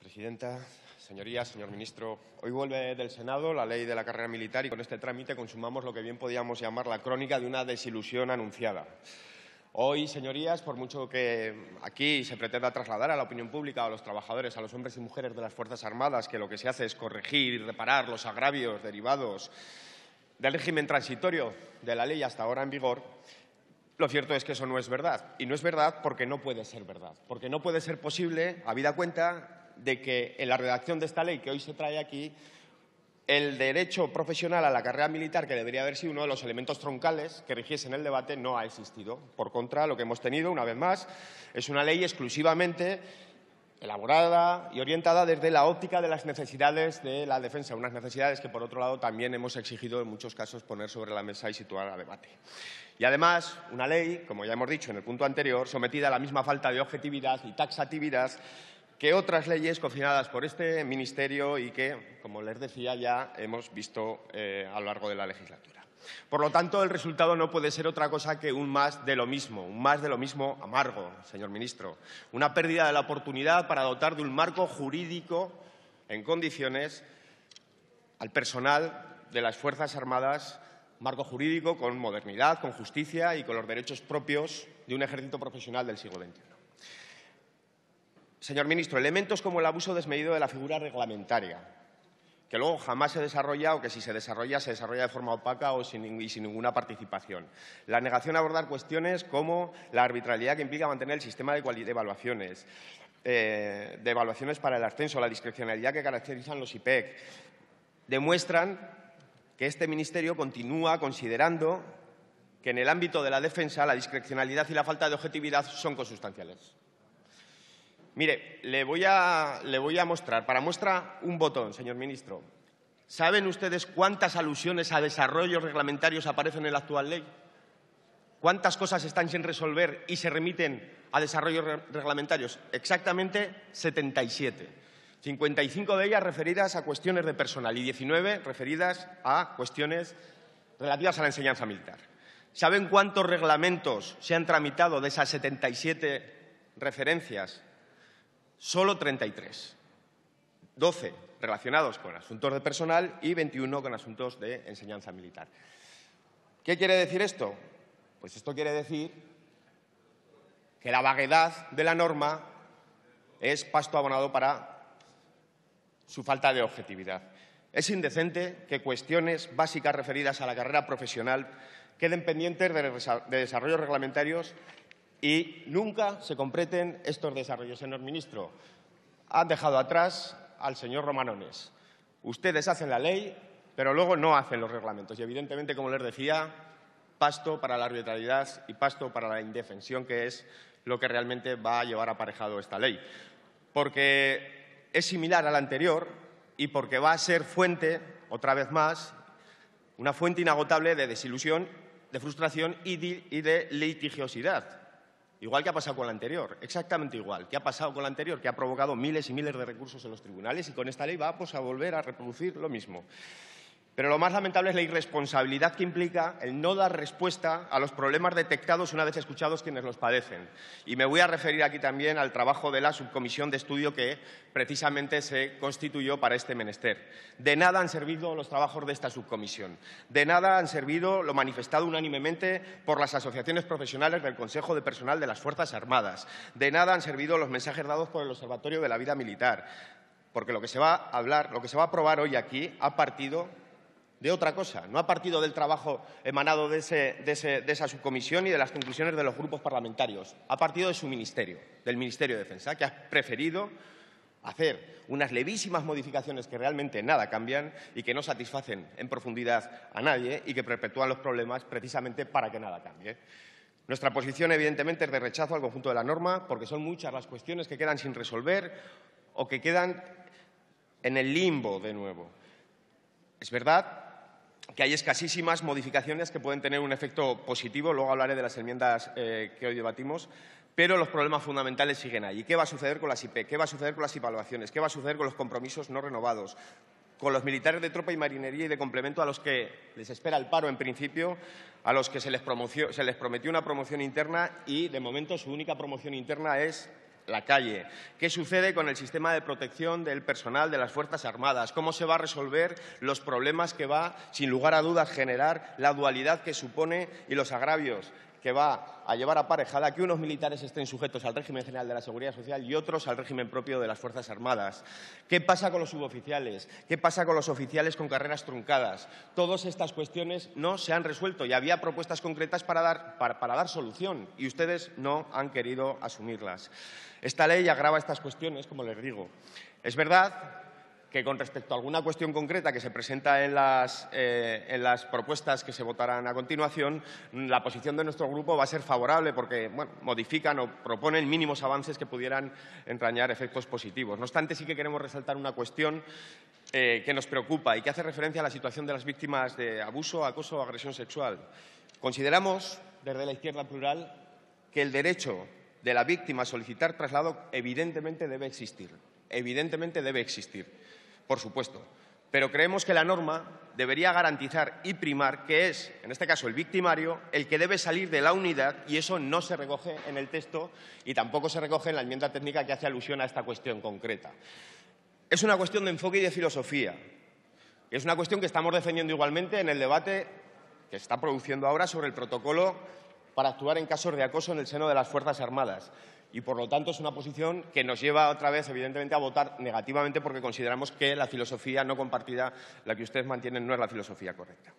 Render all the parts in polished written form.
Presidenta, señorías, señor ministro, hoy vuelve del Senado la ley de la carrera militar y con este trámite consumamos lo que bien podíamos llamar la crónica de una desilusión anunciada. Hoy, señorías, por mucho que aquí se pretenda trasladar a la opinión pública, a los trabajadores, a los hombres y mujeres de las Fuerzas Armadas, que lo que se hace es corregir y reparar los agravios derivados del régimen transitorio de la ley hasta ahora en vigor, lo cierto es que eso no es verdad. Y no es verdad porque no puede ser verdad. Porque no puede ser posible, habida cuenta de que en la redacción de esta ley que hoy se trae aquí, el derecho profesional a la carrera militar, que debería haber sido uno de los elementos troncales que rigiesen el debate, no ha existido. Por contra, lo que hemos tenido, una vez más, es una ley exclusivamente elaborada y orientada desde la óptica de las necesidades de la defensa, unas necesidades que, por otro lado, también hemos exigido en muchos casos poner sobre la mesa y situar a debate. Y, además, una ley, como ya hemos dicho en el punto anterior, sometida a la misma falta de objetividad y taxatividad que otras leyes cocinadas por este Ministerio y que, como les decía, ya hemos visto a lo largo de la legislatura. Por lo tanto, el resultado no puede ser otra cosa que un más de lo mismo amargo, señor ministro. Una pérdida de la oportunidad para dotar de un marco jurídico en condiciones al personal de las Fuerzas Armadas, marco jurídico con modernidad, con justicia y con los derechos propios de un ejército profesional del siglo XXI. Señor ministro, elementos como el abuso desmedido de la figura reglamentaria, que luego jamás se desarrolla o que si se desarrolla de forma opaca o sin ninguna participación. La negación a abordar cuestiones como la arbitrariedad que implica mantener el sistema de evaluaciones, para el ascenso, la discrecionalidad que caracterizan los IPEC, demuestran que este Ministerio continúa considerando que en el ámbito de la defensa la discrecionalidad y la falta de objetividad son consustanciales. Mire, le voy a mostrar, para muestra, un botón, señor ministro. ¿Saben ustedes cuántas alusiones a desarrollos reglamentarios aparecen en la actual ley? ¿Cuántas cosas están sin resolver y se remiten a desarrollos reglamentarios? Exactamente 77. 55 de ellas referidas a cuestiones de personal y 19 referidas a cuestiones relativas a la enseñanza militar. ¿Saben cuántos reglamentos se han tramitado de esas 77 referencias? Solo 33, 12 relacionados con asuntos de personal y 21 con asuntos de enseñanza militar. ¿Qué quiere decir esto? Pues esto quiere decir que la vaguedad de la norma es pasto abonado para su falta de objetividad. Es indecente que cuestiones básicas referidas a la carrera profesional queden pendientes de desarrollos reglamentarios y nunca se completen estos desarrollos. Señor ministro, han dejado atrás al señor Romanones. Ustedes hacen la ley, pero luego no hacen los reglamentos. Y, evidentemente, como les decía, pasto para la arbitrariedad y pasto para la indefensión, que es lo que realmente va a llevar aparejado esta ley. Porque es similar a la anterior y porque va a ser fuente, otra vez más, una fuente inagotable de desilusión, de frustración y de litigiosidad. Igual que ha pasado con la anterior, exactamente igual. ¿Qué ha pasado con la anterior? Que ha provocado miles y miles de recursos en los tribunales y con esta ley va a volver a reproducir lo mismo. Pero lo más lamentable es la irresponsabilidad que implica el no dar respuesta a los problemas detectados una vez escuchados quienes los padecen. Y me voy a referir aquí también al trabajo de la subcomisión de estudio que precisamente se constituyó para este menester. De nada han servido los trabajos de esta subcomisión. De nada han servido lo manifestado unánimemente por las asociaciones profesionales del Consejo de Personal de las Fuerzas Armadas. De nada han servido los mensajes dados por el Observatorio de la Vida Militar. Porque lo que se va a hablar, lo que se va a aprobar hoy aquí, ha partido de otra cosa, no ha partido del trabajo emanado de esa subcomisión y de las conclusiones de los grupos parlamentarios, ha partido de su ministerio, del Ministerio de Defensa, que ha preferido hacer unas levísimas modificaciones que realmente nada cambian y que no satisfacen en profundidad a nadie y que perpetúan los problemas precisamente para que nada cambie. Nuestra posición, evidentemente, es de rechazo al conjunto de la norma porque son muchas las cuestiones que quedan sin resolver o que quedan en el limbo de nuevo. Es verdad que hay escasísimas modificaciones que pueden tener un efecto positivo, luego hablaré de las enmiendas que hoy debatimos, pero los problemas fundamentales siguen ahí. ¿Qué va a suceder con las IP? ¿Qué va a suceder con las evaluaciones? ¿Qué va a suceder con los compromisos no renovados? Con los militares de tropa y marinería y de complemento a los que les espera el paro en principio, a los que se les prometió una promoción interna y, de momento, su única promoción interna es la calle. ¿Qué sucede con el sistema de protección del personal de las Fuerzas Armadas? ¿Cómo se va a resolver los problemas que va, sin lugar a dudas, generar la dualidad que supone y los agravios que va a llevar aparejada que unos militares estén sujetos al régimen general de la Seguridad Social y otros al régimen propio de las Fuerzas Armadas? ¿Qué pasa con los suboficiales? ¿Qué pasa con los oficiales con carreras truncadas? Todas estas cuestiones no se han resuelto y había propuestas concretas para dar solución y ustedes no han querido asumirlas. Esta ley agrava estas cuestiones, como les digo. Es verdad que con respecto a alguna cuestión concreta que se presenta en las propuestas que se votarán a continuación, la posición de nuestro grupo va a ser favorable porque modifican o proponen mínimos avances que pudieran entrañar efectos positivos. No obstante, sí que queremos resaltar una cuestión que nos preocupa y que hace referencia a la situación de las víctimas de abuso, acoso o agresión sexual. Consideramos, desde la izquierda plural, que el derecho de la víctima a solicitar traslado evidentemente debe existir. Evidentemente debe existir, por supuesto. Pero creemos que la norma debería garantizar y primar que es, en este caso, el victimario el que debe salir de la unidad y eso no se recoge en el texto y tampoco se recoge en la enmienda técnica que hace alusión a esta cuestión concreta. Es una cuestión de enfoque y de filosofía. Es una cuestión que estamos defendiendo igualmente en el debate que se está produciendo ahora sobre el protocolo para actuar en casos de acoso en el seno de las Fuerzas Armadas. Y, por lo tanto, es una posición que nos lleva otra vez, evidentemente, a votar negativamente porque consideramos que la filosofía no compartida, la que ustedes mantienen, no es la filosofía correcta.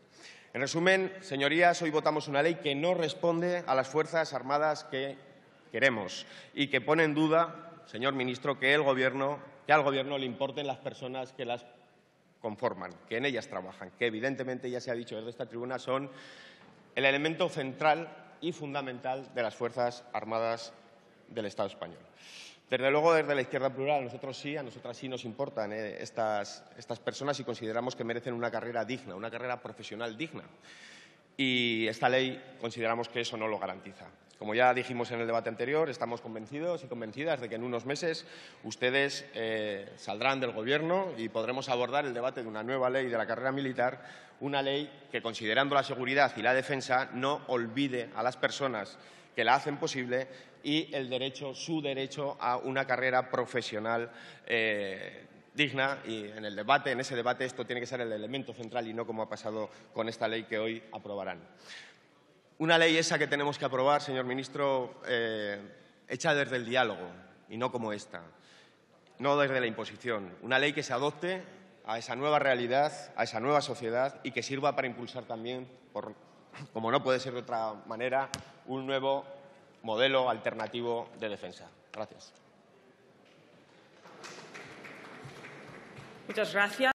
En resumen, señorías, hoy votamos una ley que no responde a las Fuerzas Armadas que queremos y que pone en duda, señor ministro, que al Gobierno le importen las personas que las conforman, que en ellas trabajan, que evidentemente, ya se ha dicho desde esta tribuna, son el elemento central y fundamental de las Fuerzas Armadas del Estado español. Desde luego, desde la izquierda plural, a nosotras sí nos importan estas personas y consideramos que merecen una carrera digna, una carrera profesional digna. Y esta ley consideramos que eso no lo garantiza. Como ya dijimos en el debate anterior, estamos convencidos y convencidas de que en unos meses ustedes saldrán del Gobierno y podremos abordar el debate de una nueva ley de la carrera militar, una ley que, considerando la seguridad y la defensa, no olvide a las personas que la hacen posible y su derecho a una carrera profesional digna y en ese debate esto tiene que ser el elemento central y no como ha pasado con esta ley que hoy aprobarán. Una ley esa que tenemos que aprobar, señor ministro, hecha desde el diálogo y no como esta, no desde la imposición. Una ley que se adopte a esa nueva realidad, a esa nueva sociedad y que sirva para impulsar también, como no puede ser de otra manera, un nuevo modelo alternativo de defensa. Gracias. Muchas gracias.